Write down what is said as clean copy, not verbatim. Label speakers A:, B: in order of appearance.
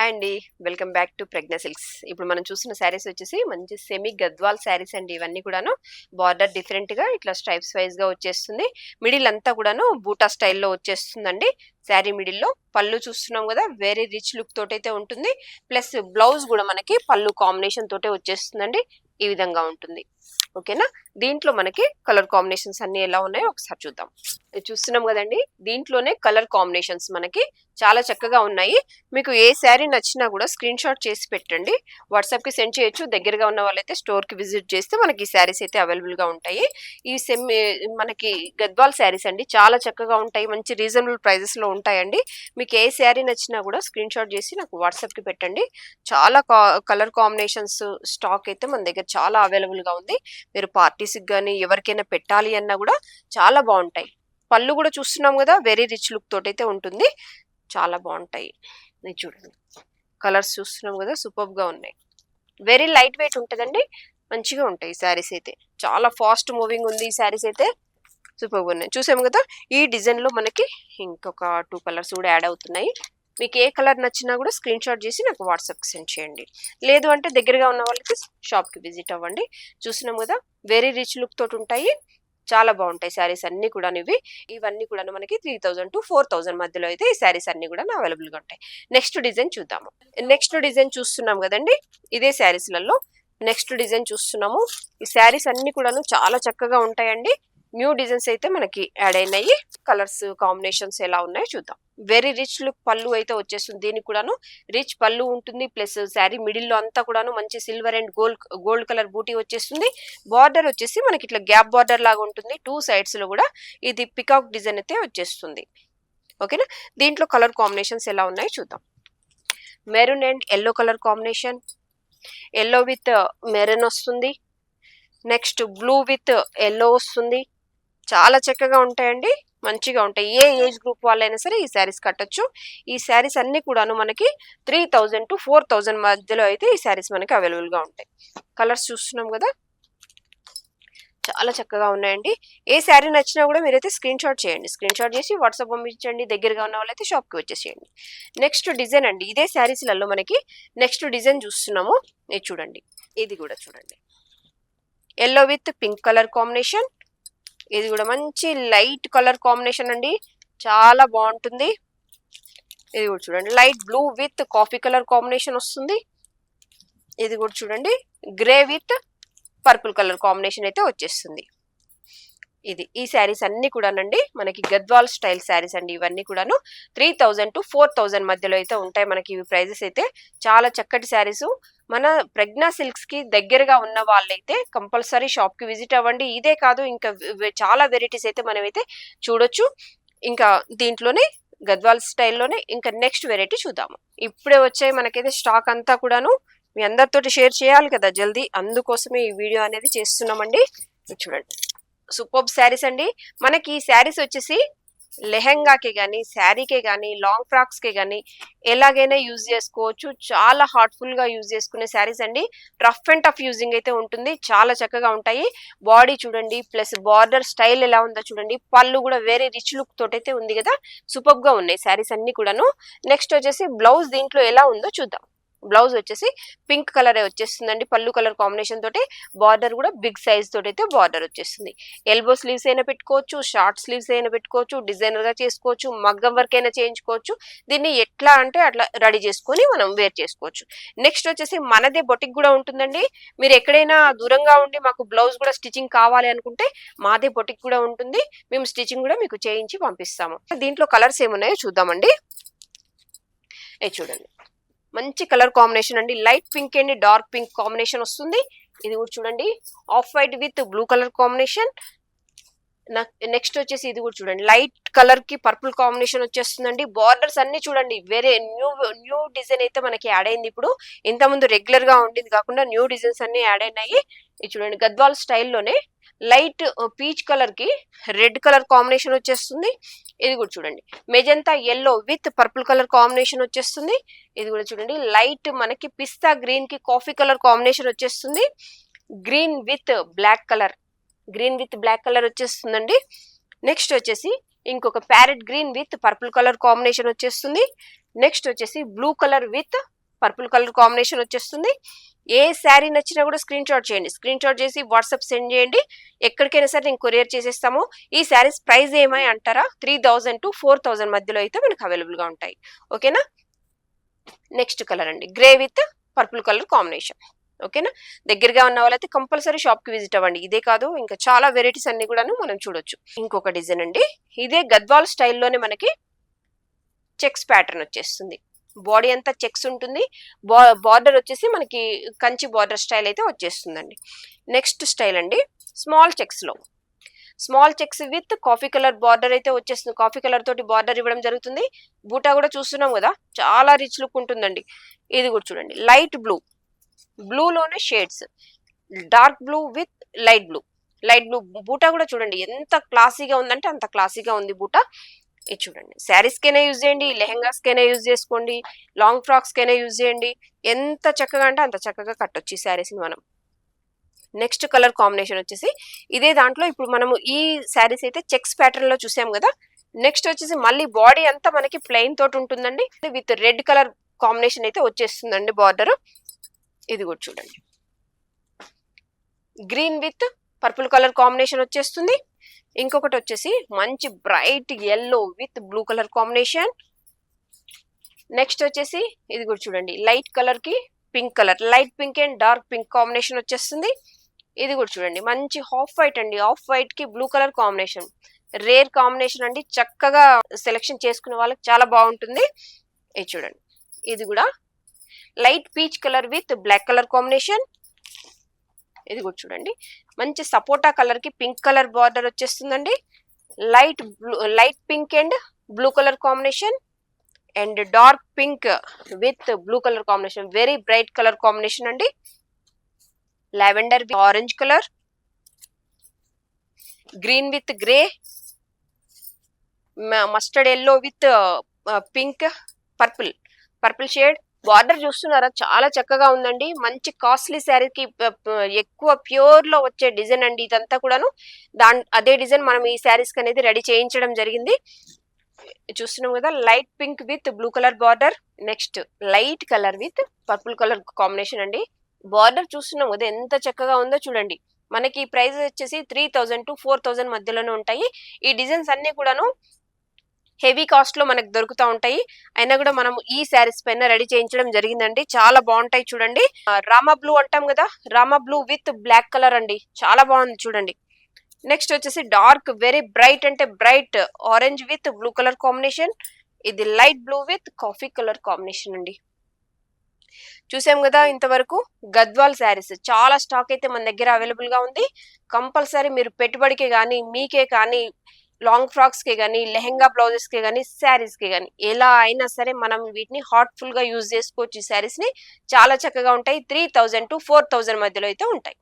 A: Hi అండి. Welcome back to Pragna silks. ఇప్పుడు మనం చూస్తున్న శారీస్ వచ్చేసి మంచి సెమీ గద్వాల్ శారీస్ అండి. ఇవన్నీ కూడాను బార్డర్ డిఫరెంట్‌గా ఇట్లా స్ట్రైప్స్ వైస్‌గా వచ్చేస్తుంది. మిడిల్ అంతా కూడాను బూటా స్టైల్‌లో వచ్చేస్తుందండి. శారీ మిడిల్‌లో పళ్ళు చూస్తున్నాం కదా! వెరీ రిచ్ లుక్ తోటైతే ఉంటుంది. ప్లస్ బ్లౌజ్ కూడా మనకి పళ్ళు కాంబినేషన్ తోటే వచ్చేస్తుందండి. ఈ విధంగా ఉంటుంది. ఓకేనా? దీంట్లో మనకి కలర్ కాంబినేషన్స్ అన్ని ఎలా ఉన్నాయో ఒకసారి చూద్దాం. ఇది చూస్తున్నాం కదండి. దీంట్లోనే కలర్ కాంబినేషన్స్ మనకి చాలా చక్కగా ఉన్నాయి. మీకు ఏ శారీ నచ్చినా కూడా స్క్రీన్ షాట్ చేసి పెట్టండి. వాట్సాప్‌కి సెండ్ చేయొచ్చు. దగ్గరగా ఉన్న వాళ్ళైతే స్టోర్‌కి విజిట్ చేస్తే మనకి ఈ శారీస్ అయితే అవైలబుల్‌గా ఉంటాయి. ఈ మనకి గద్వాల్ శారీస్ అండి. చాలా చక్కగా ఉంటాయి. మంచి రీజనబుల్ ప్రైజెస్‌లో ఉంటాయండి. మీకు ఏ శారీ నచ్చినా కూడా స్క్రీన్ షాట్ చేసి నాకు వాట్సాప్‌కి పెట్టండి. చాలా కలర్ కాంబినేషన్స్ స్టాక్ అయితే మన దగ్గర చాలా అవైలబుల్‌గా ఉంది. మీరు పార్టీస్‌కి గాని ఎవరికైనా పెట్టాలి అన్నా కూడా చాలా బాగుంటాయి. పళ్ళు కూడా చూస్తున్నాం కదా! వెరీ రిచ్ లుక్ తోటైతే ఉంటుంది. చాలా బాగుంటాయి. ఇది చూడండి. కలర్స్ చూస్తున్నాం కదా! సూపర్బ్‌గా ఉన్నాయి. వెరీ లైట్ వెయిట్ ఉంటదండి. మంచిగా ఉంటాయి శారీస్ అయితే. చాలా ఫాస్ట్ మూవింగ్ ఉంది ఈ శారీస్ అయితే. సూపర్‌గా ఉన్నాయి. చూసాము కదా! ఈ డిజైన్‌లో మనకి ఇంకొక 2 కలర్స్ కూడా యాడ్ అవుతున్నాయి. మీకు ఏ కలర్ నచ్చినా కూడా స్క్రీన్ షాట్ చేసి నాకు వాట్సాప్‌కి సెండ్ చేయండి. లేదు అంటే దగ్గరగా ఉన్న వాళ్ళకి షాప్‌కి విజిట్ అవ్వండి. చూస్తున్నాం కదా! వెరీ రిచ్ లుక్ తోటి ఉంటాయి. చాలా బాగుంటాయి శారీస్ అన్ని కూడా ఇవన్నీ కూడా మనకి 3000 to 4000 మధ్యలో అయితే ఈ శారీస్ అన్ని కూడా అవైలబుల్ గా ఉంటాయి. నెక్స్ట్ డిజైన్ చూద్దాము. నెక్స్ట్ డిజైన్ చూస్తున్నాం కదండి. ఇదే శారీస్లలో నెక్స్ట్ డిజైన్ చూస్తున్నాము. ఈ శారీస్ అన్ని కూడాను చాలా చక్కగా ఉంటాయండి. న్యూ డిజైన్స్ అయితే మనకి యాడ్ అయినాయి. కలర్స్ కాంబినేషన్స్ ఎలా ఉన్నాయో చూద్దాం. వెరీ రిచ్ లుక్ పళ్ళు అయితే వచ్చేస్తుంది. దీనికి కూడాను రిచ్ పళ్ళు ఉంటుంది. ప్లస్ శారీ మిడిల్ లో అంతా కూడాను మంచి సిల్వర్ అండ్ గోల్డ్ కలర్ బూటీ వచ్చేస్తుంది. బార్డర్ వచ్చేసి మనకి ఇట్లా గ్యాప్ బార్డర్ లాగా ఉంటుంది. 2 సైడ్స్ లో కూడా ఇది పికాక్ డిజైన్ అయితే వచ్చేస్తుంది. ఓకేనా? దీంట్లో కలర్ కాంబినేషన్స్ ఎలా ఉన్నాయో చూద్దాం. Maroon and yellow colour combination. Yellow with maroon వస్తుంది. నెక్స్ట్ బ్లూ విత్ ఎల్లో వస్తుంది. చాలా చక్కగా ఉంటాయండి. మంచిగా ఉంటాయి. ఏ ఏజ్ గ్రూప్ వాళ్ళైనా సరే ఈ శారీస్ కట్టొచ్చు. ఈ శారీస్ అన్ని కూడాను మనకి 3000 to 4000 మధ్యలో అయితే ఈ శారీస్ మనకి అవైలబుల్ గా ఉంటాయి. కలర్స్ చూస్తున్నాం కదా! చాలా చక్కగా ఉన్నాయండి. ఏ శారీ నచ్చినా కూడా మీరైతే స్క్రీన్ షాట్ చేయండి. స్క్రీన్ షాట్ చేసి వాట్సాప్ పంపించండి. దగ్గరగా ఉన్న వాళ్ళైతే షాప్కి వచ్చేసేయండి. నెక్స్ట్ డిజైన్ అండి. ఇదే శారీస్లలో మనకి నెక్స్ట్ డిజైన్ చూస్తున్నాము. ఇది చూడండి. ఇది కూడా చూడండి. Yellow with pink colour combination. ఇది కూడా మంచి లైట్ కలర్ కాంబినేషన్ అండి. చాలా బాగుంటుంది. ఇది కూడా చూడండి. Light blue with coffee colour combination వస్తుంది. ఇది కూడా చూడండి. Grey with purple colour combination అయితే వచ్చేస్తుంది. ఈ శారీస్ అన్ని కూడానండి మనకి గద్వాల్ స్టైల్ శారీస్ అండి. ఇవన్నీ కూడాను 3000 to 4000 మధ్యలో అయితే ఉంటాయి మనకి. ఇవి ప్రైజెస్ అయితే చాలా చక్కటి శారీస్. మన ప్రజ్ఞా సిల్క్స్ కి దగ్గరగా ఉన్న వాళ్ళైతే కంపల్సరీ షాప్ కి విజిట్ అవ్వండి. ఇదే కాదు ఇంకా చాలా వెరైటీస్ అయితే మనమైతే చూడొచ్చు. ఇంకా దీంట్లోనే గద్వాల్ స్టైల్లోనే ఇంకా నెక్స్ట్ వెరైటీ చూద్దాము. ఇప్పుడే వచ్చాయి మనకైతే స్టాక్ అంతా కూడాను. మీ అందరితోటి షేర్ చేయాలి కదా జల్దీ. అందుకోసమే ఈ వీడియో అనేది చేస్తున్నామండి. చూడండి. సూపర్బ్ శారీస్ అండి. మనకి ఈ శారీస్ వచ్చేసి లెహెంగాకే కానీ శారీకే కానీ లాంగ్ ఫ్రాక్స్కే కానీ ఎలాగైనా యూజ్ చేసుకోవచ్చు. చాలా హార్ట్ఫుల్ గా యూజ్ చేసుకునే శారీస్ అండి. రఫ్ అండ్ టఫ్ యూజింగ్ అయితే ఉంటుంది. చాలా చక్కగా ఉంటాయి. బాడీ చూడండి. ప్లస్ బార్డర్ స్టైల్ ఎలా ఉందో చూడండి. పళ్ళు కూడా వెరీ రిచ్ లుక్ తోటైతే ఉంది కదా! సూపర్బ్ గా ఉన్నాయి శారీస్ అన్ని కూడాను. నెక్స్ట్ వచ్చేసి బ్లౌజ్ దీంట్లో ఎలా ఉందో చూద్దాం. బ్లౌజ్ వచ్చేసి పింక్ కలర్ వచ్చేస్తుందండి. పళ్ళు కలర్ కాంబినేషన్ తోటి బార్డర్ కూడా బిగ్ సైజ్ తోటి అయితే బార్డర్ వచ్చేస్తుంది. ఎల్బో స్లీవ్స్ అయినా పెట్టుకోవచ్చు. షార్ట్ స్లీవ్స్ అయినా పెట్టుకోవచ్చు. డిజైనర్ గా చేసుకోవచ్చు. మగ్గం వర్క్ అయినా చేయించుకోవచ్చు. దీన్ని ఎట్లా అంటే అట్లా రెడీ చేసుకొని మనం వేర్ చేసుకోవచ్చు. నెక్స్ట్ వచ్చేసి మనదే బొటిక్ కూడా ఉంటుందండి. మీరు ఎక్కడైనా దూరంగా ఉండి మాకు బ్లౌజ్ కూడా స్టిచ్చింగ్ కావాలి అనుకుంటే మాదే బొటిక్ కూడా ఉంటుంది. మేము స్టిచ్చింగ్ కూడా మీకు చేయించి పంపిస్తాము. దీంట్లో కలర్స్ ఏమున్నాయో చూద్దామండి. చూడండి. మంచి కలర్ కాంబినేషన్ అండి. Light pink and dark pink combination వస్తుంది. ఇది కూడా చూడండి. Off white with blue colour combination. Next వచ్చేసి ఇది కూడా చూడండి. లైట్ కలర్ కి పర్పుల్ కాంబినేషన్ వచ్చేస్తుందండి. బార్డర్స్ అన్ని చూడండి. వేరే న్యూ డిజైన్ అయితే మనకి యాడ్ అయింది. ఇప్పుడు ఇంత ముందు రెగ్యులర్ గా ఉండేది కాకుండా న్యూ డిజైన్స్ అన్ని యాడ్ అయినాయి. ఇది చూడండి. గద్వాల్ స్టైల్లోనే లైట్ పీచ్ కలర్ కి రెడ్ కలర్ కాంబినేషన్ వచ్చేస్తుంది. ఇది కూడా చూడండి. Magenta yellow with purple colour combination వచ్చేస్తుంది. ఇది కూడా చూడండి. లైట్ మనకి పిస్తా గ్రీన్ కి కాఫీ కలర్ కాంబినేషన్ వచ్చేస్తుంది. గ్రీన్ విత్ బ్లాక్ కలర్ వచ్చేస్తుందండి. నెక్స్ట్ వచ్చేసి ఇంకొక parrot green with purple colour combination వచ్చేస్తుంది. నెక్స్ట్ వచ్చేసి blue colour with purple colour combination వచ్చేస్తుంది. ఏ శారీ నచ్చినా కూడా స్క్రీన్ షాట్ చేయండి. స్క్రీన్ షాట్ చేసి వాట్సాప్ సెండ్ చేయండి. ఎక్కడికైనా సరే నేను కొరియర్ చేసేస్తాము. ఈ శారీస్ ప్రైస్ ఏమై అంటారా 3000 to 4000 మధ్యలో అయితే మనకు అవైలబుల్ గా ఉంటాయి. ఓకేనా. నెక్స్ట్ కలర్ అండి grey with purple colour combination. ఓకేనా. దగ్గరగా ఉన్న వాళ్ళైతే కంపల్సరీ షాప్ కి విజిట్ అవ్వండి. ఇదే కాదు ఇంకా చాలా వెరైటీస్ అన్ని కూడాను మనం చూడొచ్చు. ఇంకొక డిజైన్ అండి, ఇదే గద్వాల్ స్టైల్లోనే మనకి చెక్స్ ప్యాటర్న్ వచ్చేస్తుంది. బాడీ అంతా చెక్స్ ఉంటుంది. బార్డర్ వచ్చేసి మనకి కంచి బార్డర్ స్టైల్ అయితే వచ్చేస్తుందండి. నెక్స్ట్ స్టైల్ అండి స్మాల్ చెక్స్ లో, small checks with coffee colour border అయితే వచ్చేస్తుంది. కాఫీ కలర్ తోటి బార్డర్ ఇవ్వడం జరుగుతుంది. బూటా కూడా చూస్తున్నాం కదా, చాలా రిచ్ లుక్ ఉంటుందండి. ఇది కూడా చూడండి లైట్ బ్లూ, బ్లూలోనే shades, dark blue with light blue. Light blue బూటా కూడా చూడండి ఎంత క్లాసీగా ఉందంటే అంత క్లాసీగా ఉంది బూటా. ఇది చూడండి శారీస్ కైనా యూజ్ చేయండి, లెహెంగాస్ కైనా యూజ్ చేసుకోండి, లాంగ్ ఫ్రాక్స్ కైనా యూజ్ చేయండి. ఎంత చక్కగా అంటే అంత చక్కగా కట్టొచ్చు ఈ శారీస్ ని మనం. నెక్స్ట్ కలర్ కాంబినేషన్ వచ్చేసి ఇదే దాంట్లో ఇప్పుడు మనము ఈ శారీస్ అయితే చెక్స్ ప్యాటర్న్ లో చూసాం కదా. నెక్స్ట్ వచ్చేసి మళ్ళీ బాడీ అంతా మనకి ప్లెయిన్ తోటి ఉంటుందండి, విత్ రెడ్ కలర్ కాంబినేషన్ అయితే వచ్చేస్తుందండి బార్డర్. ఇది కూడా చూడండి green with purple colour combination వచ్చేస్తుంది. ఇంకొకటి వచ్చేసి మంచి bright yellow with blue colour combination. Next వచ్చేసి ఇది కూడా చూడండి లైట్ కలర్ కి pink colour, light pink and dark pink combination వచ్చేస్తుంది. ఇది కూడా చూడండి మంచి హాఫ్ వైట్ అండి, హాఫ్ వైట్ కి blue colour combination. Rare combination అండి, చక్కగా సెలెక్షన్ చేసుకునే వాళ్ళకి చాలా బాగుంటుంది. ఇది చూడండి ఇది కూడా light peach colour with black colour combination. ఇది కూడా చూడండి మంచి సపోటా కలర్ కి పింక్ కలర్ బార్డర్ వచ్చేస్తుందండి. Light blue, light pink and blue colour combination and dark pink with blue colour combination. Very bright colour combination అండి. Lavender with orange colour, green with grey, mustard yellow with pink, purple, purple shade. Border చూస్తున్నారా చాలా చక్కగా ఉందండి. మంచి costly శారీకి ఎక్కువ pure లో వచ్చే డిజైన్ అండి ఇదంతా కూడాను. అదే డిజైన్ మనం ఈ శారీస్ కి అనేది రెడీ చేయించడం జరిగింది. చూస్తున్నాం కదా light pink with blue colour border. Next light colour with purple colour combination అండి. బార్డర్ చూస్తున్నాం కదా ఎంత చక్కగా ఉందో చూడండి. మనకి ప్రైస్ వచ్చేసి 3000 to 4000 మధ్యలోనే ఉంటాయి. ఈ డిజైన్స్ అన్ని కూడాను హెవీ కాస్ట్ లో మనకు దొరుకుతూ ఉంటాయి. అయినా కూడా మనం ఈ శారీస్ పైన రెడీ చేయించడం జరిగిందండి. చాలా బాగుంటాయి చూడండి. రామా బ్లూ అంటాం కదా, Rama blue with black colour అండి, చాలా బాగుంది చూడండి. నెక్స్ట్ వచ్చేసి డార్క్ వెరీ బ్రైట్ అంటే bright orange with blue colour combination. ఇది light blue with coffee colour combination అండి. చూసాం కదా ఇంతవరకు గద్వాల్ శారీస్ చాలా స్టాక్ అయితే మన దగ్గర అవైలబుల్ గా ఉంది. కంపల్సరీ మీరు పెట్టుబడికే కానీ మీకే కానీ లాంగ్ ఫ్రాక్స్ కి కానీ లెహెంగా బ్లౌజెస్ కి కానీ శారీస్ కి కానీ ఎలా అయినా సరే మనం వీటిని హార్ట్ఫుల్ గా యూజ్ చేసుకోవచ్చు. ఈ శారీస్ ని చాలా చక్కగా ఉంటాయి. 3000 to 4000 మధ్యలో అయితే ఉంటాయి.